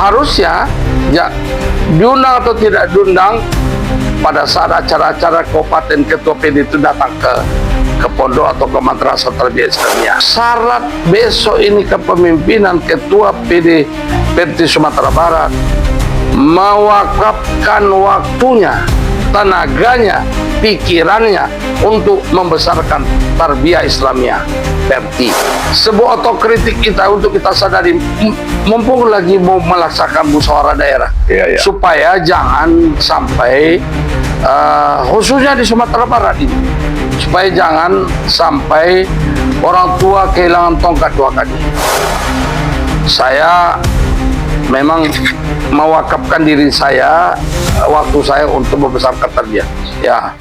harusnya ya diundang atau tidak diundang pada saat acara-acara kabupaten ketua PD itu datang ke pondok atau ke madrasah tarbiyah Islamiyah. Syarat besok ini kepemimpinan ketua PD Perti Sumatera Barat mewakafkan waktunya, tenaganya, pikirannya untuk membesarkan tarbiyah Islamiyah Perti. Sebuah otokritik kita untuk kita sadari, mumpung lagi mau melaksanakan musyawarah daerah, supaya jangan sampai khususnya di Sumatera Barat ini, supaya jangan sampai orang tua kehilangan tongkat dua kaki. Saya memang mewakafkan diri saya, waktu saya untuk membesarkan tarbiyah. Ya.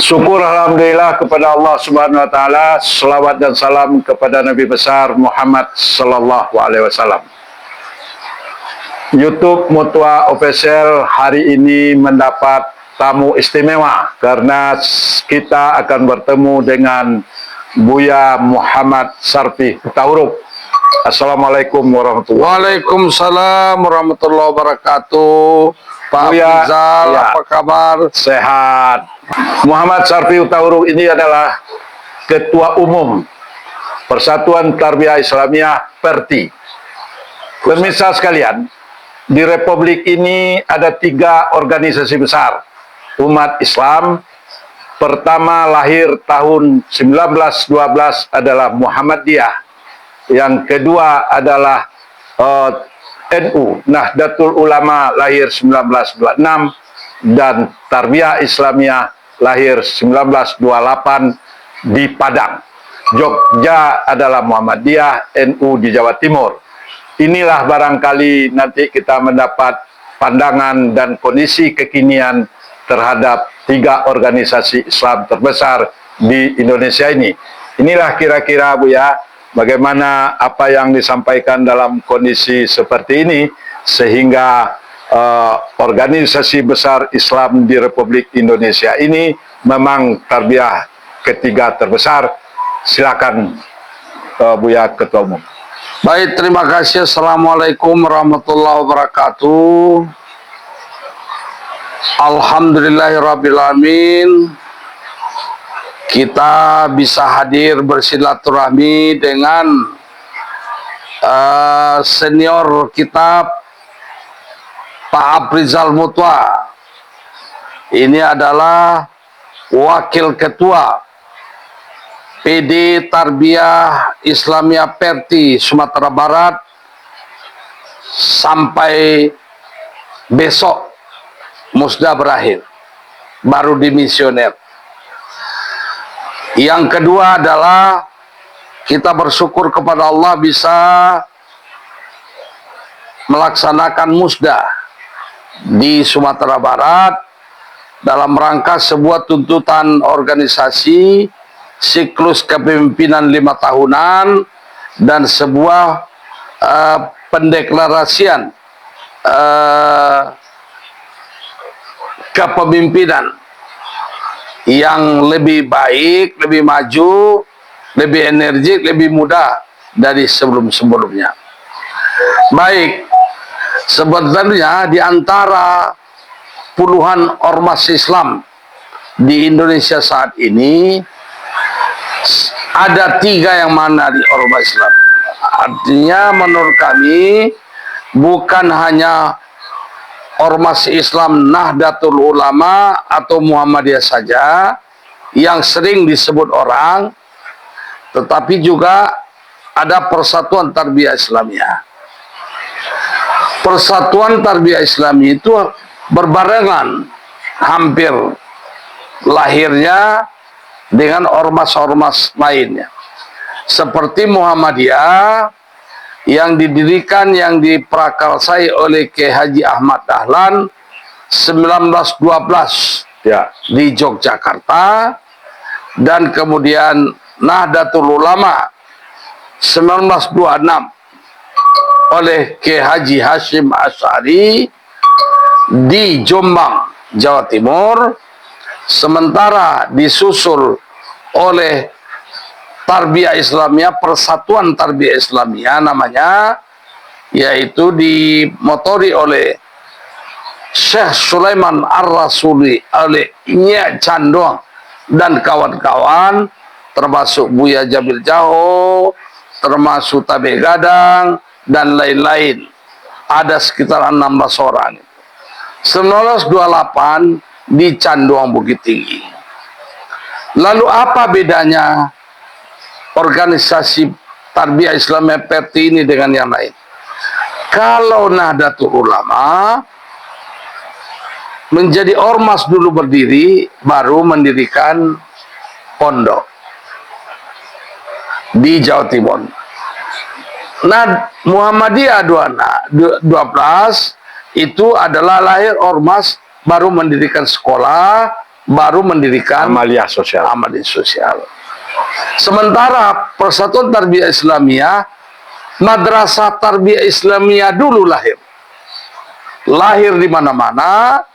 Syukur alhamdulillah kepada Allah Subhanahu wa taala, selawat dan salam kepada Nabi besar Muhammad sallallahu alaihi wasallam. YouTube Mutua Official hari ini mendapat tamu istimewa karena kita akan bertemu dengan Buya Muhammad Sarfi Hutauruk. Assalamualaikum warahmatullahi wabarakatuh. Waalaikumsalam warahmatullahi wabarakatuh. Pak Buya, Rizal, ya, apa kabar? Sehat. Muhammad Sarfi Hutauruk ini adalah Ketua Umum Persatuan Tarbiyah Islamiyah Perti. Pemirsa sekalian, di Republik ini ada 3 organisasi besar umat Islam. Pertama lahir tahun 1912 adalah Muhammadiyah. Yang kedua adalah NU, Nahdlatul Ulama, lahir 1926, dan Tarbiyah Islamiyah lahir 1928 di Padang. Jogja adalah Muhammadiyah, NU di Jawa Timur. Inilah barangkali nanti kita mendapat pandangan dan kondisi kekinian terhadap 3 organisasi Islam terbesar di Indonesia ini. Inilah kira-kira Buya, bagaimana apa yang disampaikan dalam kondisi seperti ini, sehingga organisasi besar Islam di Republik Indonesia ini memang tarbiyah ketiga terbesar. Silakan Buya Ketua Umum. Baik, terima kasih. Assalamualaikum warahmatullahi wabarakatuh. Alhamdulillahirrabbilalamin. Kita bisa hadir bersilaturahmi dengan senior kita Pak Rizal Mutua. Ini adalah Wakil Ketua PD Tarbiyah Islamiyah Perti Sumatera Barat sampai besok musda berakhir, baru dimisioner. Yang kedua adalah kita bersyukur kepada Allah bisa melaksanakan musda di Sumatera Barat dalam rangka sebuah tuntutan organisasi, siklus kepemimpinan 5 tahunan, dan sebuah pendeklarasian kepemimpinan yang lebih baik, lebih maju, lebih energik, lebih mudah dari sebelum-sebelumnya. Baik, sebetulnya di antara puluhan ormas Islam di Indonesia saat ini ada 3 yang mana di ormas Islam. Artinya menurut kami bukan hanya ormas Islam Nahdlatul Ulama atau Muhammadiyah saja yang sering disebut orang, tetapi juga ada Persatuan Tarbiyah Islamiyah. Persatuan Tarbiyah Islamiyah itu berbarengan hampir lahirnya dengan ormas-ormas lainnya. Seperti Muhammadiyah yang didirikan, yang diprakarsai oleh Kiai Haji Ahmad Dahlan 1912 Ya. di Yogyakarta, dan kemudian Nahdlatul Ulama 1926 oleh Kiai Haji Hashim Asy'ari di Jombang, Jawa Timur, sementara disusul oleh Tarbiyah Islamiyah, Persatuan Tarbiyah Islamiyah namanya, yaitu dimotori oleh Syekh Sulaiman Ar-Rasuli, oleh Nyak Candong dan kawan-kawan, termasuk Buya Jabil Jaho, termasuk Tabe Gadang, dan lain-lain. Ada sekitar 16 orang. 1928 di Canduang Bukit Tinggi. Lalu apa bedanya organisasi Tarbiyah Islamiyah Perti ini dengan yang lain? Kalau Nahdlatul Ulama menjadi ormas dulu berdiri, baru mendirikan pondok di Jawa Timur. Nah, Muhammadiyah 12 itu adalah lahir ormas, baru mendirikan sekolah, baru mendirikan Amaliyah sosial. Amaliyah sosial. Sementara Persatuan Tarbiyah Islamiyah, Madrasah Tarbiyah Islamiyah dulu lahir. Lahir di mana-mana.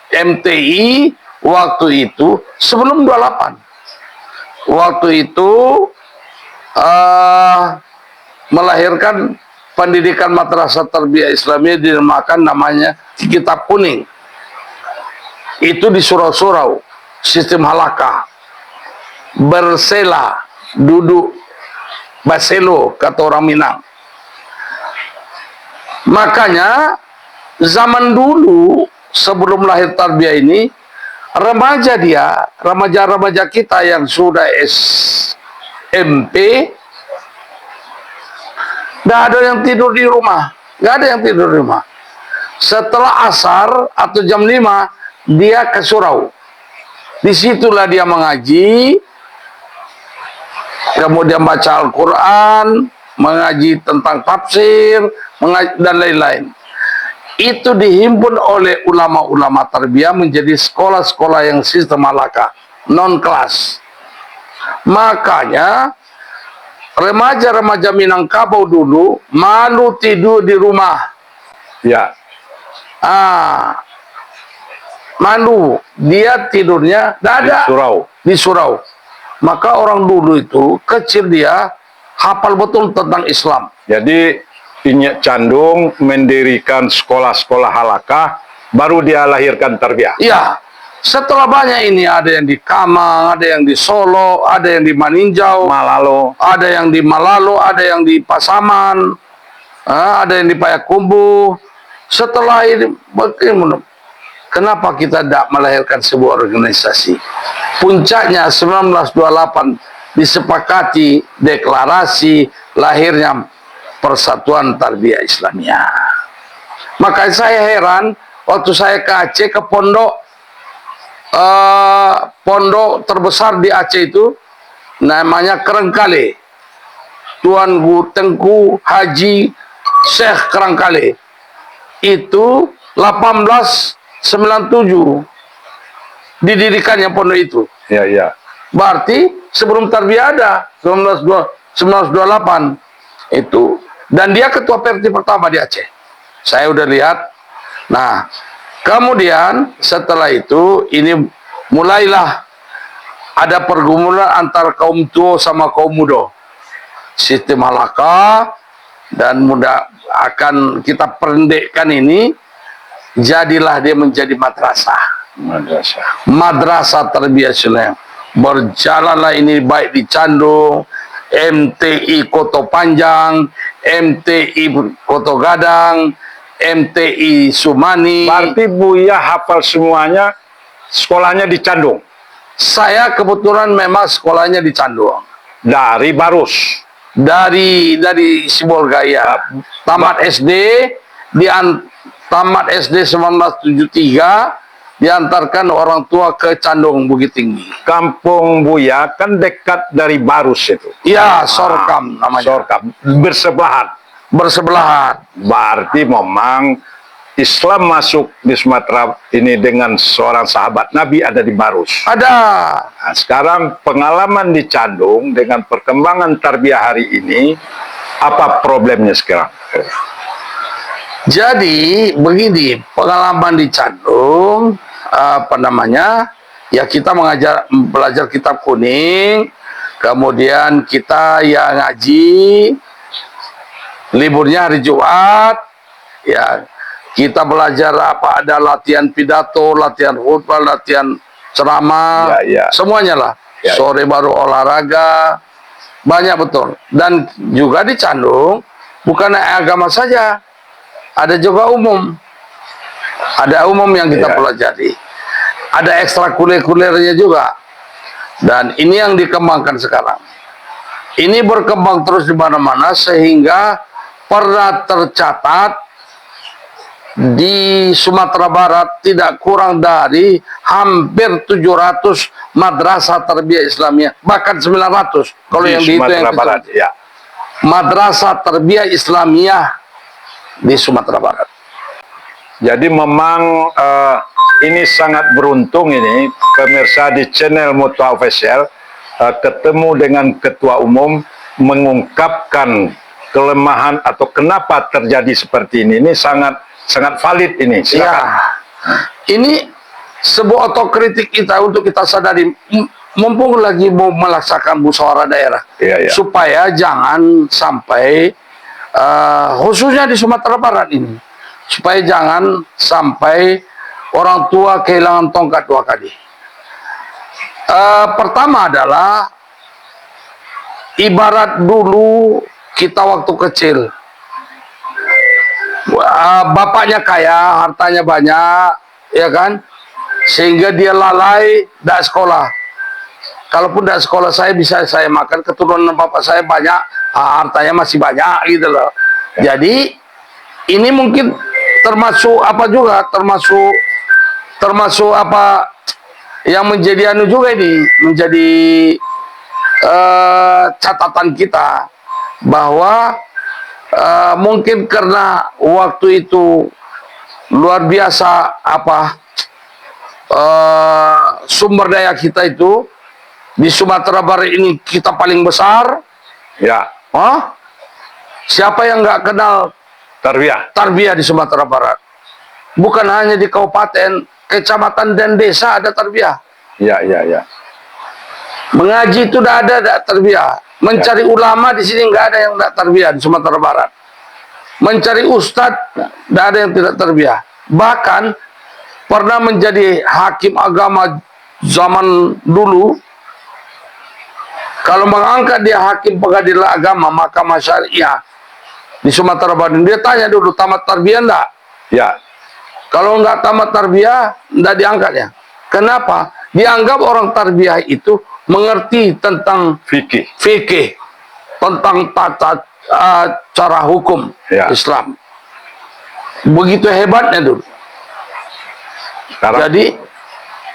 MTI waktu itu sebelum 28. Waktu itu melahirkan pendidikan Madrasah Tarbiyah Islamiyah, dinamakan namanya Kitab Kuning. Itu di surau-surau, sistem halakah, bersela, duduk, baselo, kata orang Minang. Makanya zaman dulu sebelum lahir tarbiyah ini, remaja kita yang sudah SMP, nggak ada yang tidur di rumah, nggak ada yang tidur di rumah. Setelah asar atau jam 5 dia ke surau. Disitulah dia mengaji, kemudian baca Al-Quran, mengaji tentang tafsir, dan lain-lain. Itu dihimpun oleh ulama-ulama tarbiyah menjadi sekolah-sekolah yang sistem halakah, non-kelas. Makanya remaja-remaja Minangkabau dulu malu tidur di rumah. Ya. Malu, dia tidurnya ada di surau. Maka orang dulu itu kecil dia hafal betul tentang Islam. Jadi Nyak Candung mendirikan sekolah-sekolah halakah, baru dia lahirkan tarbiyah. Iya. Setelah banyak ini, ada yang di Kamang, ada yang di Solo, ada yang di Maninjau, Malalo, ada yang di Malalo, ada yang di Pasaman, ada yang di Payakumbuh. Setelah ini, kenapa kita tidak melahirkan sebuah organisasi? Puncaknya 1928 disepakati deklarasi lahirnya Persatuan Tarbiyah Islamiyah. Makanya saya heran waktu saya ke Aceh, ke pondok terbesar di Aceh itu namanya Kerengkale, Tuan Guru Tengku Haji Syekh Kerengkale. Itu 1897 didirikannya pondok itu. Ya, ya. Berarti sebelum tarbiyah ada 1928 itu, dan dia ketua Perti pertama di Aceh. Saya udah lihat. Nah, kemudian setelah itu ini mulailah ada pergumulan antara kaum tua sama kaum muda. Sistem halakah, dan mudah akan kita pendekkan ini, jadilah dia menjadi madrasah. Madrasah Tarbiyah Islamiyah. Berjalanlah ini baik di Candung, MTI Koto Panjang, MTI Koto Gadang, MTI Sumani. Berarti Buya hafal semuanya, sekolahnya di Candung. Saya kebetulan memang sekolahnya di Candung. Dari Barus. Dari Sibolgaya. Tamat SD, tamat SD 1973, diantarkan orang tua ke Candung Bukit Tinggi. Kampung Buya kan dekat dari Barus itu. Ya, Sorkam namanya. Sorkam. Bersebelahan. Berarti memang Islam masuk di Sumatera ini dengan seorang sahabat Nabi ada di Barus. Ada. Nah, sekarang pengalaman di Candung dengan perkembangan tarbiyah hari ini, apa problemnya sekarang? Jadi begini, pengalaman di Candung, ya kita belajar kitab kuning, kemudian kita ya ngaji, liburnya hari Jumat, ya kita belajar ada latihan pidato, latihan khutbah, latihan ceramah, semuanya lah. Sore baru olahraga, banyak betul. Dan juga di Candung bukan agama saja, ada juga umum. Ada umum yang kita pelajari. Ada ekstrakurikulernya juga. Dan ini yang dikembangkan sekarang. Ini berkembang terus di mana-mana sehingga pernah tercatat di Sumatera Barat tidak kurang dari hampir 700 madrasah tarbiyah Islamiyah, bahkan 900 kalau yang di Sumatera Barat, ya. Madrasah tarbiyah Islamiyah di Sumatera Barat. Jadi memang ini sangat beruntung ini pemirsa di channel Mutua Official ketemu dengan ketua umum mengungkapkan kelemahan atau kenapa terjadi seperti ini. Ini sangat valid ini. Silakan. Ya, ini sebuah otokritik kita untuk kita sadari, mumpung lagi mau melaksanakan musyawarah daerah, supaya jangan sampai khususnya di Sumatera Barat ini, supaya jangan sampai orang tua kehilangan tongkat dua kali. Pertama adalah ibarat dulu kita waktu kecil, bapaknya kaya, hartanya banyak, ya kan, sehingga dia lalai tidak sekolah. Kalaupun tidak sekolah bisa saya makan, keturunan bapak saya banyak, hartanya masih banyak gitu loh. Jadi ini mungkin termasuk apa juga, termasuk apa yang menjadi anu juga ini, menjadi catatan kita bahwa mungkin karena waktu itu luar biasa sumber daya kita itu di Sumatera Barat ini kita paling besar. Ya. Siapa yang nggak kenal tarbiyah di Sumatera Barat? Bukan hanya di kabupaten, kecamatan dan desa ada tarbiyah. Ya. Mengaji itu tidak ada tarbiyah. Mencari ulama di sini nggak ada yang tidak tarbiyah di Sumatera Barat. Mencari ustadz tidak ada yang tidak tarbiyah. Bahkan pernah menjadi hakim agama zaman dulu. Kalau mengangkat dia hakim pengadilan agama Mahkamah Syariah di Sumatera Barat, dia tanya dulu tamat tarbiyah enggak? Ya. Kalau enggak tamat tarbiyah, enggak diangkatnya. Kenapa? Dianggap orang tarbiyah itu mengerti tentang fikih, tentang tata cara hukum Islam. Begitu hebatnya dulu. Jadi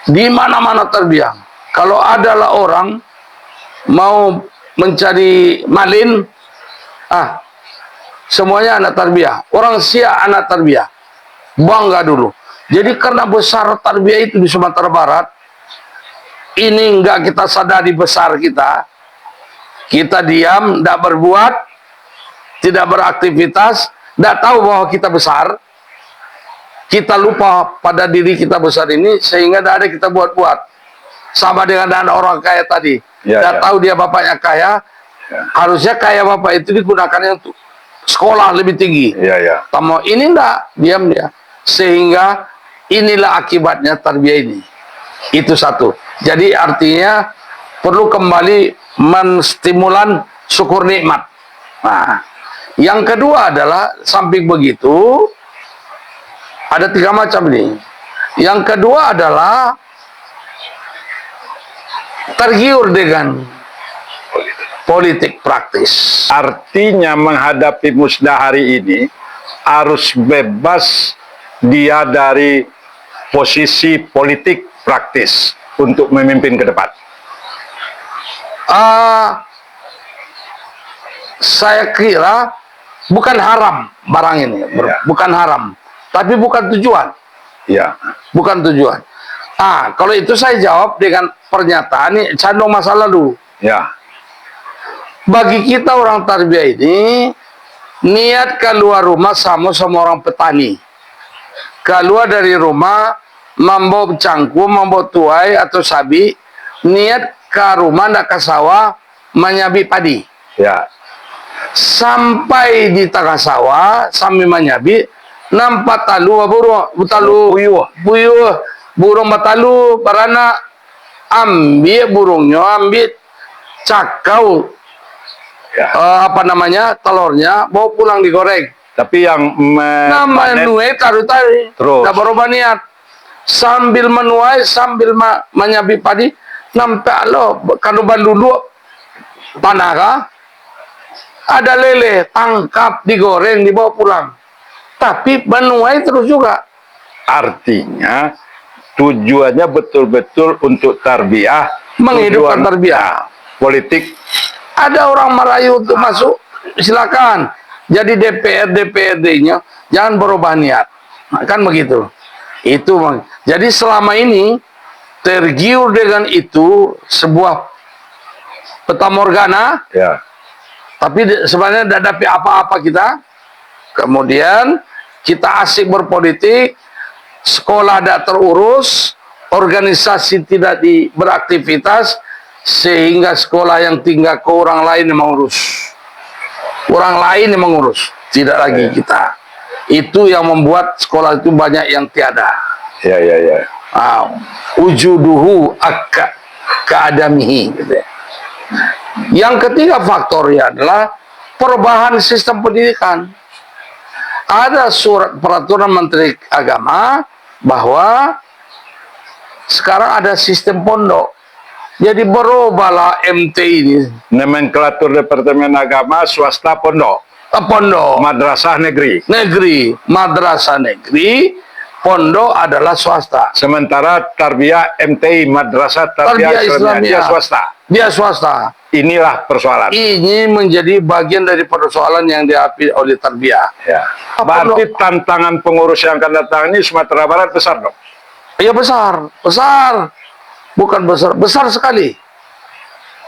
di mana-mana tarbiyah. Kalau adalah orang mau mencari malin, semuanya anak tarbiyah. Orang Sia anak tarbiyah, bangga dulu. Jadi karena besar tarbiyah itu di Sumatera Barat, ini enggak kita sadari besar kita diam, tidak berbuat, tidak beraktivitas, tidak tahu bahwa kita besar. Kita lupa pada diri kita besar ini sehingga tidak ada kita buat-buat. Sama dengan anak orang kaya tadi. Tidak tahu dia bapaknya kaya, harusnya kaya bapak itu digunakannya untuk sekolah lebih tinggi. Tamu ini enggak, diam dia. Sehingga inilah akibatnya tarbiyah ini. Itu satu. Jadi artinya perlu kembali menstimulan syukur nikmat. Nah, yang kedua adalah samping begitu ada 3 macam ini. Yang kedua adalah tergiur dengan politik praktis. Artinya menghadapi musda hari ini harus bebas dia dari posisi politik praktis untuk memimpin ke depan. Saya kira bukan haram barang ini, bukan haram, tapi bukan tujuan. Bukan tujuan. Kalau itu saya jawab dengan pernyataan ini condong masa lalu. Bagi kita orang tarbiyah ini, niat keluar rumah sama orang petani. Keluar dari rumah membawa cangkul, membawa tuai atau sabi, niat ke rumah nak ke sawah menyabi padi. Ya. Sampai di tengah sawah sambil menyabi, nampak buyuh burung batalu beranak, ambil burungnya, ambil cakau Ya. telurnya, bawa pulang digoreng. Tapi yang Menuai taruh tadi, Terus. tak berubah niat. Sambil menuai, sambil menyabi padi, nampak lo kalau dulu tanah kah? Ada lele, tangkap, digoreng, dibawa pulang. Tapi menuai terus juga. artinya tujuannya betul-betul untuk tarbiyah, Menghidupkan tujuan tarbiyah. politik. Ada orang merayu untuk masuk, silakan. Jadi DPRD-nya jangan berubah niat. Nah, kan begitu. Itu jadi selama ini tergiur dengan itu sebuah petamorgana, Ya. tapi sebenarnya tidak dapat apa-apa kita. Kemudian kita asik berpolitik, sekolah tidak terurus, organisasi tidak beraktivitas, sehingga sekolah yang tinggal ke orang lain yang mengurus. Orang lain yang mengurus, tidak lagi kita. Itu yang membuat sekolah itu banyak yang tiada. Ya. Ujuduhu keadamihi. Gitu ya. Yang ketiga faktornya adalah perubahan sistem pendidikan. Ada surat peraturan Menteri Agama bahwa sekarang ada sistem pondok. Jadi berubahlah MT ini. Nomenklatur Departemen Agama swasta pondok, Pondok madrasah negeri. madrasah negeri, pondok adalah swasta. Sementara tarbiyah MTI, madrasah Tarbiyah tarbiyah Islamiyah, dia Islamiyah. swasta. Dia swasta. Inilah persoalan. Ini menjadi bagian dari persoalan yang dihadapi oleh tarbiyah. Ya. Berarti tantangan pengurus yang akan datang ini Sumatera Barat besar dong. Ya besar. Bukan besar sekali.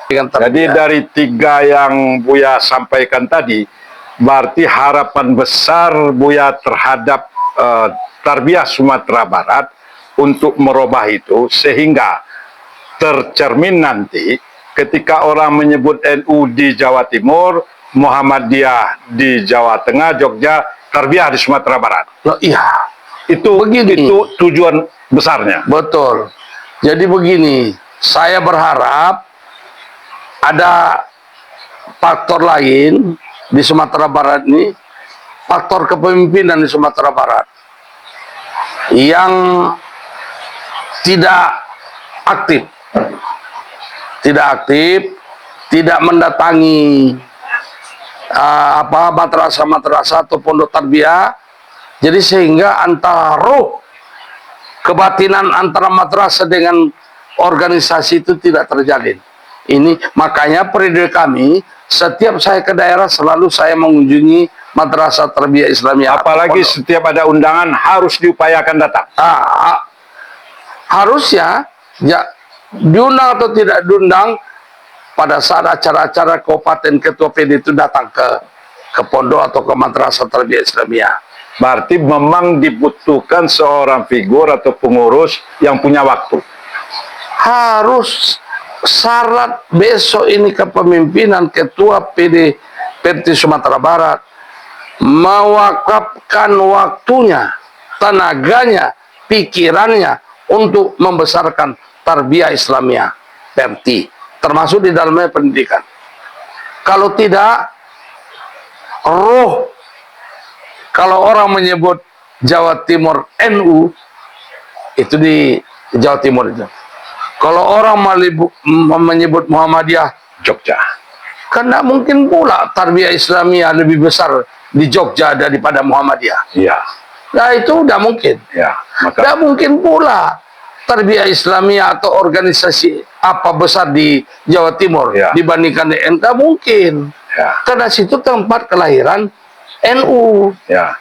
Dengan tarbiyah. Jadi dari 3 yang Buya sampaikan tadi, berarti harapan besar Buya terhadap tarbiyah Sumatera Barat untuk merubah itu, sehingga tercermin nanti ketika orang menyebut NU di Jawa Timur, Muhammadiyah di Jawa Tengah, Jogja, tarbiyah di Sumatera Barat. Loh, iya. Itu Begini. itu tujuan besarnya. Betul. Jadi begini, saya berharap ada faktor lain di Sumatera Barat ini, faktor kepemimpinan di Sumatera Barat yang tidak aktif, tidak mendatangi madrasah atau pondok tarbiyah. Jadi sehingga antara roh kebatinan antara madrasah dengan organisasi itu tidak terjalin. Ini makanya periode kami, setiap saya ke daerah selalu saya mengunjungi madrasah tarbiyah Islamiyah. Apalagi setiap ada undangan harus diupayakan datang. Harusnya ya, diundang atau tidak diundang, pada saat acara-acara kabupaten ketua PD itu datang ke pondok atau ke madrasah tarbiyah Islamiyah. Berarti memang dibutuhkan seorang figur atau pengurus yang punya waktu. Harus syarat besok ini kepemimpinan ketua PD Sumatera Barat mewakafkan waktunya, tenaganya, pikirannya untuk membesarkan tarbiyah Islamiyah PERTI, termasuk di dalamnya pendidikan. Kalau tidak, kalau orang menyebut Jawa Timur NU, itu di Jawa Timur itu. Kalau orang menyebut Muhammadiyah Jogja. kan tidak mungkin pula tarbiyah Islamiyah lebih besar di Jogja daripada Muhammadiyah. Iya. Nah itu tidak mungkin. Ya, maka Tidak mungkin pula tarbiyah Islamiyah atau organisasi apa besar di Jawa Timur Ya. dibandingkan di NU. Tidak mungkin. ya, Karena situ tempat kelahiran NU. ya.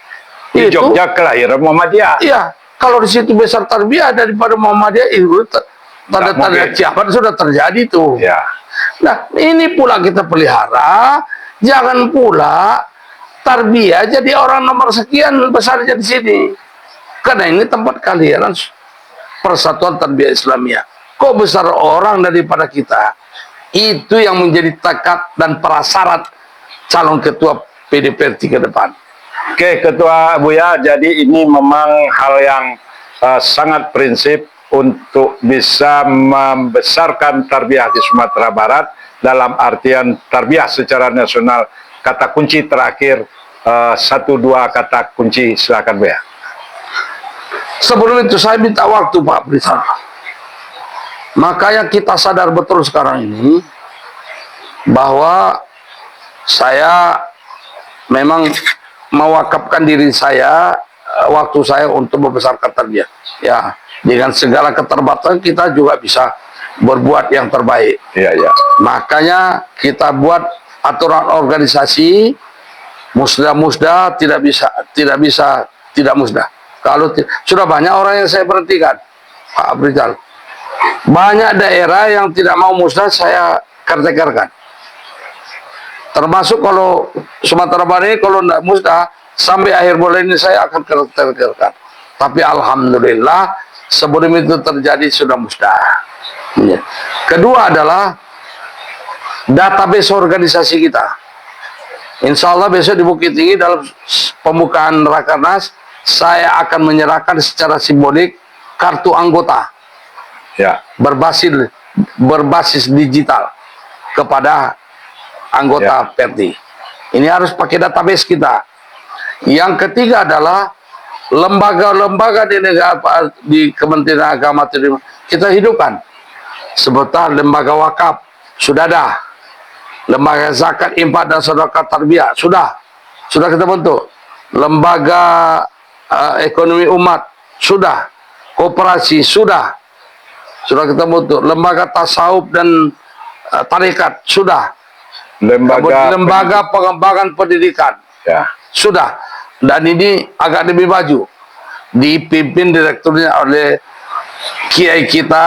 Di Itu- Jogja kelahiran Muhammadiyah. Iya, kalau di situ besar tarbiyah daripada Muhammadiyah, itu tanda-tanda mungkin. kiamat sudah terjadi tuh. Ya. Nah, ini pula kita pelihara. Jangan pula tarbiyah jadi orang nomor sekian besarnya di sini. Karena ini tempat kalian Persatuan Tarbiyah Islamiyah. Kok besar orang daripada kita? Itu yang menjadi tekad dan prasyarat calon ketua PDPRT ke depan. Oke, Ketua Buya, jadi ini memang hal yang sangat prinsip untuk bisa membesarkan tarbiyah di Sumatera Barat dalam artian tarbiyah secara nasional. Kata kunci terakhir, 1-2 kata kunci, silakan Buya. Sebelum itu saya minta waktu Pak Brisal. Makanya kita sadar betul sekarang ini bahwa saya memang mewakafkan diri saya, waktu saya untuk membesarkan tarbiyah. Ya, dengan segala keterbatasan kita juga bisa berbuat yang terbaik. Iya, iya. Makanya kita buat aturan organisasi, musda tidak musda. Kalau sudah banyak orang yang saya berhentikan, Pak Brizal. Banyak daerah yang tidak mau musda saya kertekerkan. Termasuk kalau Sumatera Barat ini kalau tidak musda, sampai akhir bulan ini saya akan kertekerkan. Tapi alhamdulillah sebelum itu terjadi sudah musda. Kedua adalah database organisasi kita. Insya Allah besok di Bukit Tinggi dalam pembukaan Rakernas saya akan menyerahkan secara simbolik kartu anggota, Ya. berbasis digital kepada anggota PERTI. Ini harus pakai database kita. Yang ketiga adalah lembaga-lembaga di Kementerian Agama kita hidupkan. Sebentar lembaga wakaf sudah ada, lembaga zakat, infak dan sedekah tarbiyah sudah kita bentuk, lembaga ekonomi umat sudah, koperasi sudah kita bentuk, lembaga tasawuf dan tarekat sudah, lembaga pengembangan pendidikan Ya. sudah, dan ini agak lebih maju, dipimpin direkturnya oleh kiai kita,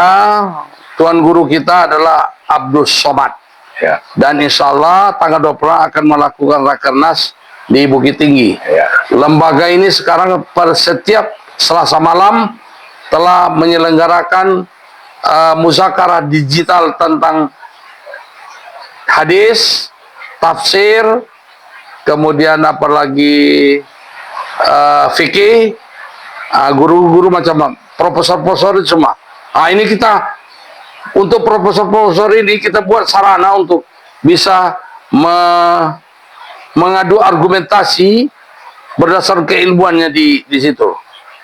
tuan guru kita adalah Abdul Somad. Ya. Dan insya Allah tanggal 20 akan melakukan Rakernas di Bukit Tinggi. Ya. Lembaga ini sekarang per setiap Selasa malam telah menyelenggarakan muzakarah digital tentang hadis, tafsir, kemudian apalagi fikih, guru-guru macam profesor-profesor itu semua. Ini kita untuk profesor-profesor ini kita buat sarana untuk bisa mengadu argumentasi berdasarkan keilmuannya di situ.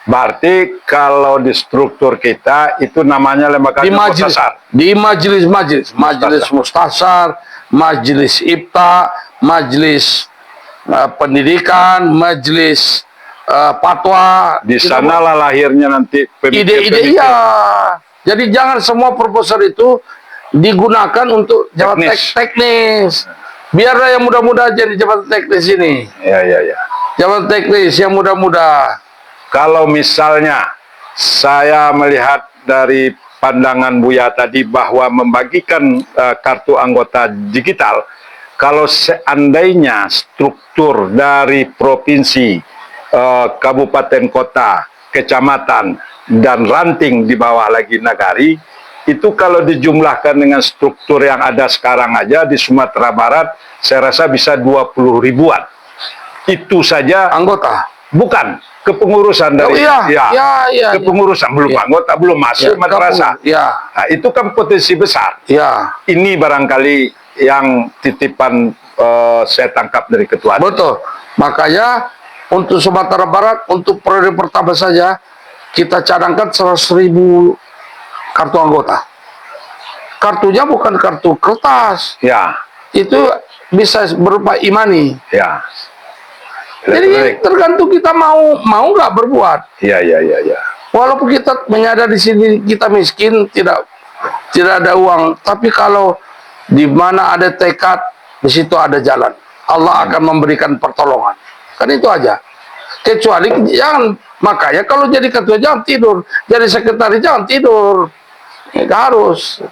Berarti kalau di struktur kita itu namanya lembaga mustasar. Di majelis mustasar, majelis ibta, majelis pendidikan, majelis fatwa. Di sanalah lahirnya nanti ide-ide ya. Jadi jangan semua proposal itu digunakan untuk jabatan teknis. Biarlah yang muda-muda jadi jabatan teknis ini. Ya. Jabatan teknis yang muda-muda. Kalau misalnya saya melihat dari pandangan Buya tadi bahwa membagikan kartu anggota digital, kalau seandainya struktur dari provinsi, kabupaten kota, kecamatan, dan ranting di bawah lagi nagari, itu kalau dijumlahkan dengan struktur yang ada sekarang aja di Sumatera Barat, saya rasa bisa 20 ribuan. Itu saja Anggota? Bukan, kepengurusan dari kepengurusan, belum anggota, belum masuk madrasah. Nah, itu kan potensi besar. Ini barangkali yang titipan saya tangkap dari ketua. Betul. Makanya untuk Sumatera Barat, untuk periode pertama saja, kita cadangkan 100.000 kartu anggota. Kartunya bukan kartu kertas. Ya. Itu bisa berupa imani. Ya. Jadi tergantung kita mau nggak berbuat. Ya. Walaupun kita menyadari di sini kita miskin, tidak ada uang, tapi kalau di mana ada tekad, di situ ada jalan. Allah akan memberikan pertolongan. Kan itu aja. Kecuali jangan, makanya kalau jadi ketua jangan tidur, jadi sekretaris jangan tidur. Harus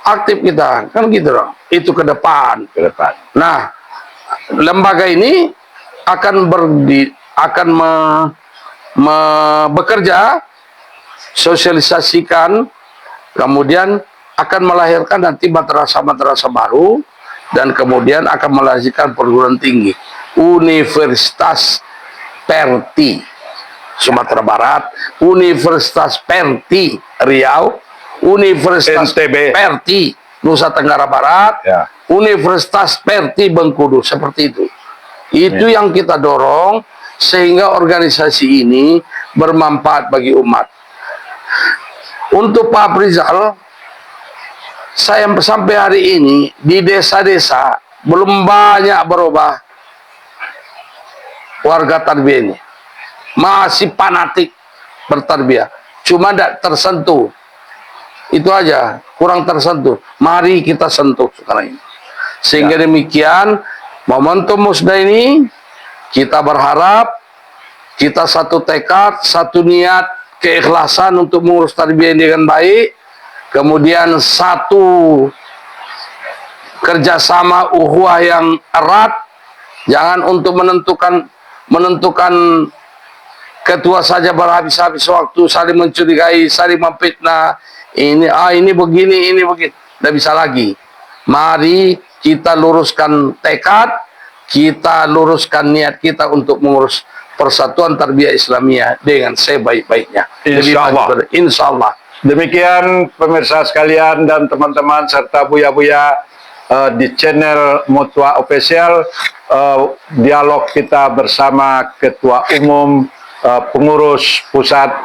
aktif kita, kan gitu dong. Itu ke depan. Ke depan. Nah, lembaga ini bekerja, sosialisasikan, kemudian akan melahirkan nanti madrasah-madrasah baru, dan kemudian akan melahirkan perguruan tinggi. Universitas Perti Sumatera Barat, Universitas Perti Riau, Universitas NTB. Perti Nusa Tenggara Barat, Ya. Universitas Perti Bengkulu, seperti itu. Itu yang kita dorong sehingga organisasi ini bermanfaat bagi umat. Untuk Pak Aprizal, saya sampai hari ini di desa-desa belum banyak berubah warga tarbiyah ini. Masih fanatik bertarbiyah, cuma tidak tersentuh. Itu aja, kurang tersentuh. Mari kita sentuh sekarang ini. Sehingga demikian, momentum musda ini, kita berharap, kita satu tekad, satu niat, keikhlasan untuk mengurus tarbiyah ini dengan baik. Kemudian satu kerjasama ukhuwah yang erat. Jangan untuk menentukan ketua saja berhabis-habis waktu, saling mencurigai, saling memfitnah. Ini begini, ini begini. Tidak bisa lagi. Mari kita luruskan tekad, kita luruskan niat kita untuk mengurus persatuan tarbiyah Islamiyah dengan sebaik-baiknya. Insya Allah. Insya Allah. Demikian pemirsa sekalian dan teman-teman serta buya-buya di channel Mutua Official, dialog kita bersama Ketua Umum Pengurus Pusat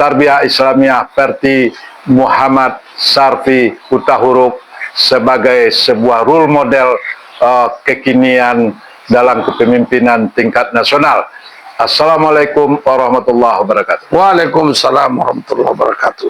Tarbiyah Islamiyah Perti Muhammad Sarfi Hutahuruk sebagai sebuah role model kekinian dalam kepemimpinan tingkat nasional. Assalamualaikum warahmatullahi wabarakatuh. Waalaikumsalam warahmatullahi wabarakatuh.